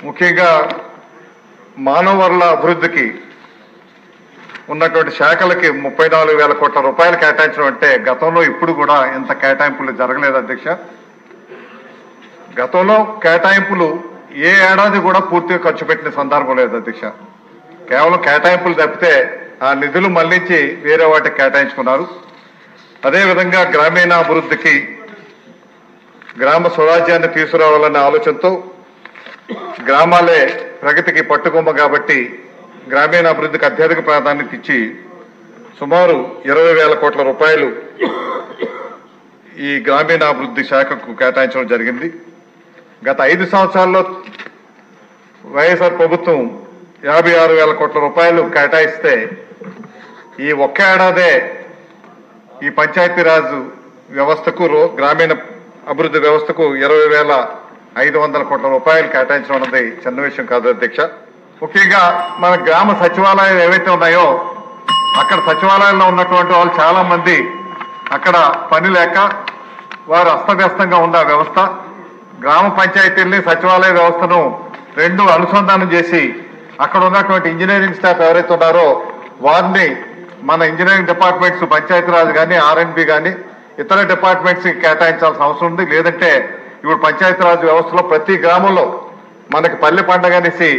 ముఖ్యంగా మానవ వనరుల అభివృద్ధికి ఉన్నటువంటి శాఖలకి 34,000 కోట్ల రూపాయలు కేటాయించడం అంటే గతంలో ఇప్పుడు కూడా ఎంత కేటాయింపులు జరగలేదు అధ్యక్ష. గతంలో కేటాయింపులు ఏ ఏడాది కూడా పూర్తిగా ఖర్చు పెట్టిన సందర్భం లేదు అధ్యక్ష. కేవలం కేటాయింపులు తప్పితే ఆ నిధులు మళ్లించి వేరే వాటికి కేటాయించుకున్నారు. అదేవిధంగా గ్రామీణాభివృద్ధికి గ్రామ స్వరాజ్యాన్ని తీసుకురావాలనే ఆలోచనతో గ్రామాలే ప్రగతికి పట్టుకొమ్మ కాబట్టి గ్రామీణాభివృద్ధికి అత్యధిక ప్రాధాన్యత ఇచ్చి సుమారు 20,000 కోట్ల రూపాయలు ఈ గ్రామీణాభివృద్ధి శాఖకు కేటాయించడం జరిగింది. గత 5 సంవత్సరాల్లో వైఎస్ఆర్ ప్రభుత్వం 56,000 కోట్ల రూపాయలు కేటాయిస్తే ఈ ఒక్క ఏడాదే ఈ పంచాయతీరాజ్ వ్యవస్థకు గ్రామీణ అభివృద్ధి వ్యవస్థకు 20,500 కోట్ల రూపాయలు కేటాయించడం అనేది చిన్న విషయం కాదు అధ్యక్ష. ముఖ్యంగా మన గ్రామ సచివాలయాలు ఏవైతే ఉన్నాయో అక్కడ సచివాలయాల్లో ఉన్నటువంటి వాళ్ళు చాలా మంది అక్కడ పని లేక వారు అస్తవ్యస్తంగా ఉన్న వ్యవస్థ. గ్రామ పంచాయతీల్ని సచివాలయ వ్యవస్థను రెండు అనుసంధానం చేసి అక్కడ ఉన్నటువంటి ఇంజనీరింగ్ స్టాఫ్ ఎవరైతే ఉన్నారో వారిని మన ఇంజనీరింగ్ డిపార్ట్మెంట్స్ పంచాయతీరాజ్ కానీ ఆర్ఎండ్బి కానీ ఇతర డిపార్ట్మెంట్స్ కేటాయించాల్సిన అవసరం ఉంది. లేదంటే ఇప్పుడు పంచాయతీరాజ్ వ్యవస్థలో ప్రతి గ్రామంలో మనకి పల్లె పండుగ అనేసి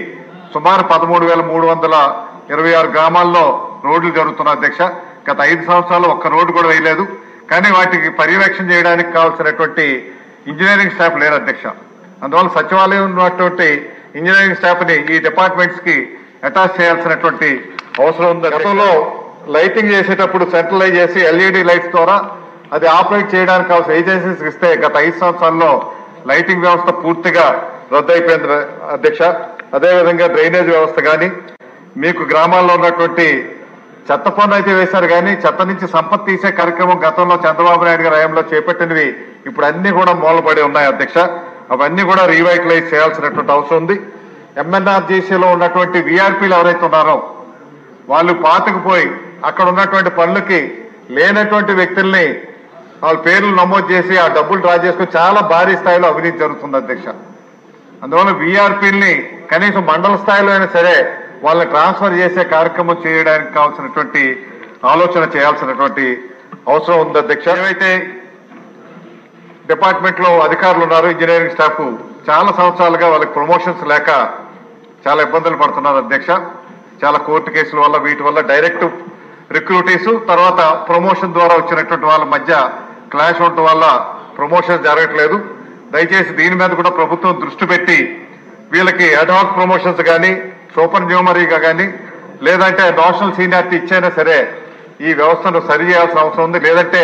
సుమారు 13,326 గ్రామాల్లో రోడ్లు జరుగుతున్న అధ్యక్ష. గత 5 సంవత్సరాలు ఒక్క రోడ్డు కూడా వేయలేదు. కానీ వాటికి పర్యవేక్షణ చేయడానికి కావాల్సినటువంటి ఇంజనీరింగ్ స్టాఫ్ లేరు అధ్యక్ష. అందువల్ల సచివాలయం ఉన్నటువంటి ఇంజనీరింగ్ స్టాఫ్ ని ఈ డిపార్ట్మెంట్స్ కి అటాచ్ చేయాల్సినటువంటి అవసరం ఉంది. గతంలో లైటింగ్ చేసేటప్పుడు సెంట్రలైజ్ చేసి ఎల్ఈడి లైట్స్ ద్వారా అది ఆపరేట్ చేయడానికి కావాల్సిన ఏజెన్సీస్ ఇస్తే గత 5 సంవత్సరాల్లో లైటింగ్ వ్యవస్థ పూర్తిగా రద్దయిపోయింది అధ్యక్ష. అదేవిధంగా డ్రైనేజ్ వ్యవస్థ కానీ మీకు గ్రామాల్లో ఉన్నటువంటి చెత్త పన్ను అయితే వేశారు కానీ చెత్త నుంచి సంపత్తి తీసే కార్యక్రమం గతంలో చంద్రబాబు నాయుడు గారి హయాంలో చేపట్టినవి ఇప్పుడు అన్ని కూడా మూలపడి ఉన్నాయి అధ్యక్ష. అవన్నీ కూడా రీవైటలైజ్ చేయాల్సినటువంటి అవసరం ఉంది. ఎంఎన్ఆర్జీసీలో ఉన్నటువంటి వీఆర్పీలు ఎవరైతే ఉన్నారో వాళ్ళు పాతకుపోయి అక్కడ ఉన్నటువంటి పనులకి లేనటువంటి వ్యక్తుల్ని వాళ్ళ పేర్లు నమోదు చేసి ఆ డబ్బులు డ్రా చేసుకుని చాలా భారీ స్థాయిలో అవినీతి జరుగుతుంది అధ్యక్ష. అందువల్ల వీఆర్పీల్ని కనీసం మండల స్థాయిలో అయినా సరే వాళ్ళని ట్రాన్స్ఫర్ చేసే కార్యక్రమం చేయడానికి కావాల్సినటువంటి ఆలోచన చేయాల్సినటువంటి అవసరం ఉంది అధ్యక్ష. ఏవైతే డిపార్ట్మెంట్ లో అధికారులు ఉన్నారు ఇంజనీరింగ్ స్టాఫ్ చాలా సంవత్సరాలుగా వాళ్ళకి ప్రమోషన్స్ లేక చాలా ఇబ్బందులు పడుతున్నారు అధ్యక్ష. చాలా కోర్టు కేసుల వల్ల వీటి వల్ల డైరెక్ట్ రిక్రూటీస్ తర్వాత ప్రమోషన్ ద్వారా వచ్చినటువంటి వాళ్ళ మధ్య క్లాష్ ఉండటం వల్ల ప్రమోషన్ జరగట్లేదు. దయచేసి దీని మీద కూడా ప్రభుత్వం దృష్టి పెట్టి వీళ్ళకి అడ్హాక్ ప్రమోషన్స్ కానీ సూపర్ న్యూమరీగా కానీ లేదంటే నోషనల్ సీనియారిటీ ఇచ్చైనా సరే ఈ వ్యవస్థను సరి చేయాల్సిన అవసరం ఉంది. లేదంటే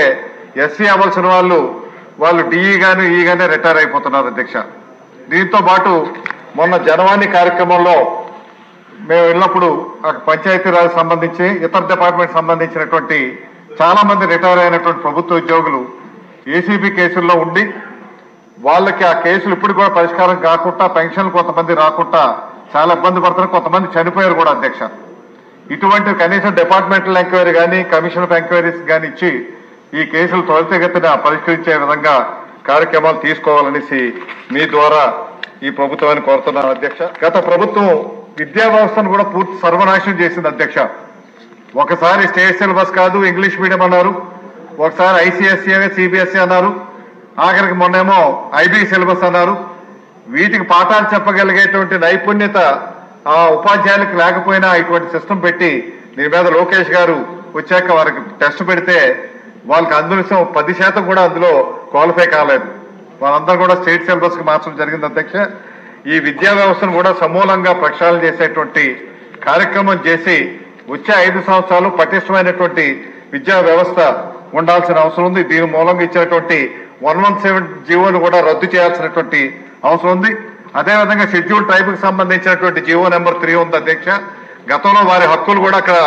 ఎస్సీ అవ్వాల్సిన వాళ్ళు డిఈ కానీ ఈ గానే రిటైర్ అయిపోతున్నారు అధ్యక్ష. దీంతో పాటు మొన్న జనవాణి కార్యక్రమంలో మేము వెళ్ళినప్పుడు పంచాయతీరాజ్ సంబంధించి ఇతర డిపార్ట్మెంట్ సంబంధించినటువంటి చాలా మంది రిటైర్ అయినటువంటి ప్రభుత్వ ఉద్యోగులు ఏసీబీ కేసుల్లో ఉండి వాళ్ళకి ఆ కేసులు ఇప్పుడు కూడా పరిష్కారం కాకుండా పెన్షన్లు కొంతమంది రాకుండా చాలా ఇబ్బంది పడుతున్నారు. కొంతమంది చనిపోయారు కూడా అధ్యక్ష. ఇటువంటి కనీసం డిపార్ట్మెంటల్ ఎంక్వైరీ కానీ కమిషన్ ఆఫ్ ఎంక్వైరీస్ కానీ ఇచ్చి ఈ కేసులు త్వరితగతిన పరిష్కరించే విధంగా కార్యక్రమాలు తీసుకోవాలనేసి మీ ద్వారా ఈ ప్రభుత్వాన్ని కోరుతున్నాను అధ్యక్ష. గత ప్రభుత్వం విద్యా వ్యవస్థను కూడా పూర్తి సర్వనాశనం చేసింది అధ్యక్ష. ఒకసారి స్టేట్ సిలబస్ కాదు ఇంగ్లీష్ మీడియం అన్నారు, ఒకసారి ఐసీఎస్సీ సిబిఎస్ఈ అన్నారు, ఆఖరికి మొన్నేమో ఐబీ సిలబస్ అన్నారు. వీటికి పాఠాలు చెప్పగలిగేటువంటి నైపుణ్యత ఆ ఉపాధ్యాయులకు లేకపోయినా ఇటువంటి సిస్టమ్ పెట్టి దీని మీద లోకేష్ గారు వచ్చాక వారికి టెస్ట్ పెడితే వాళ్ళకి అందులో 10% కూడా అందులో క్వాలిఫై కాలేదు. వాళ్ళందరూ కూడా స్టేట్ సిలబస్ కి మార్చడం జరిగింది అధ్యక్ష. ఈ విద్యా వ్యవస్థను కూడా సమూలంగా ప్రక్షాళన చేసేటువంటి కార్యక్రమం చేసి వచ్చే 5 సంవత్సరాలు పటిష్టమైనటువంటి విద్యా వ్యవస్థ ఉండాల్సిన అవసరం ఉంది. దీని మూలంగా ఇచ్చినటువంటి 117 జీవోను కూడా రద్దు చేయాల్సినటువంటి అవసరం ఉంది. అదేవిధంగా షెడ్యూల్ ట్రైబ్ కి సంబంధించినటువంటి జీవో నెంబర్ 3 ఉంది అధ్యక్ష. గతంలో వారి హక్కులు కూడా అక్కడ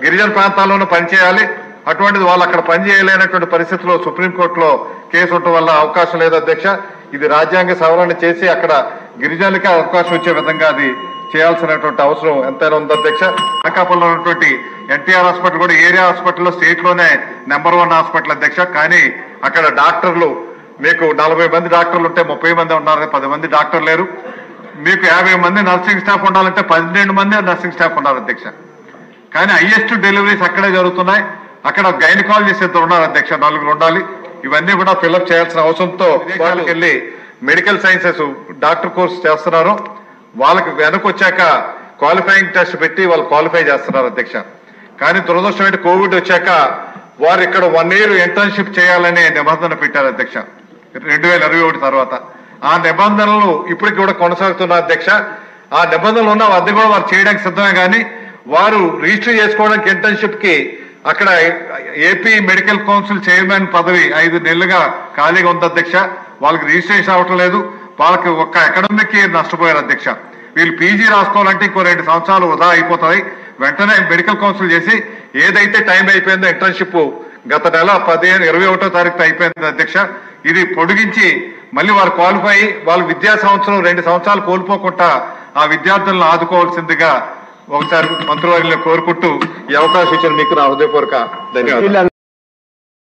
గిరిజన ప్రాంతాల్లోనూ పనిచేయాలి. అటువంటిది వాళ్ళు అక్కడ పనిచేయలేనటువంటి పరిస్థితుల్లో సుప్రీంకోర్టులో కేసు ఉండటం వల్ల అవకాశం లేదు అధ్యక్ష. ఇది రాజ్యాంగ సవరణ చేసి అక్కడ గిరిజనులకి అవకాశం వచ్చే విధంగా అది చేయాల్సినటువంటి అవసరం ఎంతైనా ఉంది అధ్యక్ష. అనకాపల్లిలో ఉన్నటువంటి ఎన్టీఆర్ హాస్పిటల్ కూడా ఏరియా హాస్పిటల్లో స్టేట్ లోనే నెంబర్ 1 హాస్పిటల్ అధ్యక్ష. కానీ అక్కడ డాక్టర్లు మీకు 40 మంది డాక్టర్లు ఉంటే 30 మంది ఉన్నారు, 10 మంది డాక్టర్లు లేరు. మీకు 50 మంది నర్సింగ్ స్టాఫ్ ఉండాలంటే 12 మంది నర్సింగ్ స్టాఫ్ ఉన్నారు అధ్యక్ష. కానీ హైయెస్ట్ డెలివరీస్ అక్కడే జరుగుతున్నాయి. అక్కడ గైనకాలజిస్ట్ ఇద్దరు ఉన్నారు అధ్యక్ష, 4 ఉండాలి. ఇవన్నీ కూడా ఫిల్అప్ చేయాల్సిన అవసరంతో వాళ్ళకి వెళ్ళి మెడికల్ సైన్సెస్ డాక్టర్ కోర్స్ చేస్తున్నారు. వాళ్ళకి వెనక్కి వచ్చాక క్వాలిఫైయింగ్ టెస్ట్ పెట్టి వాళ్ళు క్వాలిఫై చేస్తున్నారు అధ్యక్ష. కానీ దురదృష్టమైన కోవిడ్ వచ్చాక వారు ఇక్కడ 1 year ఇంటర్న్షిప్ చేయాలనే నిబంధన పెట్టారు అధ్యక్ష 2021 తర్వాత. ఆ నిబంధనలు ఇప్పటికి కూడా కొనసాగుతున్నారు అధ్యక్ష. ఆ నిబంధనలు ఉన్న అది కూడా వారు చేయడానికి సిద్ధమే. కానీ వారు రిజిస్టర్ చేసుకోవడానికి ఇంటర్న్షిప్ కి అక్కడ ఏపీ మెడికల్ కౌన్సిల్ చైర్మన్ పదవి 5 నెలలుగా ఖాళీగా ఉంది అధ్యక్ష. వాళ్ళకి రిజిస్ట్రేషన్ అవ్వటం లేదు. వాళ్ళకి ఒక్క అకాడమిక్ ఇయర్ నష్టపోయారు అధ్యక్ష. వీళ్ళు పీజీ రాసుకోవాలంటే ఇంకో 2 సంవత్సరాలు వృధా అయిపోతాయి. వెంటనే మెడికల్ కౌన్సిల్ చేసి ఏదైతే టైం అయిపోయిందో ఇంటర్న్షిప్ గత నెల 21వ తారీఖు అయిపోయింది అధ్యక్ష. ఇది పొడిగించి మళ్ళీ వారు క్వాలిఫై వాళ్ళ విద్యా సంవత్సరం 2 సంవత్సరాలు కోల్పోకుండా ఆ విద్యార్థులను ఆదుకోవాల్సిందిగా ఒకసారి మంత్రివర్యులను కోరుకుంటూ ఈ అవకాశం ఇచ్చిన మీకు నా హృదయపూర్వక ధన్యవాదాలు.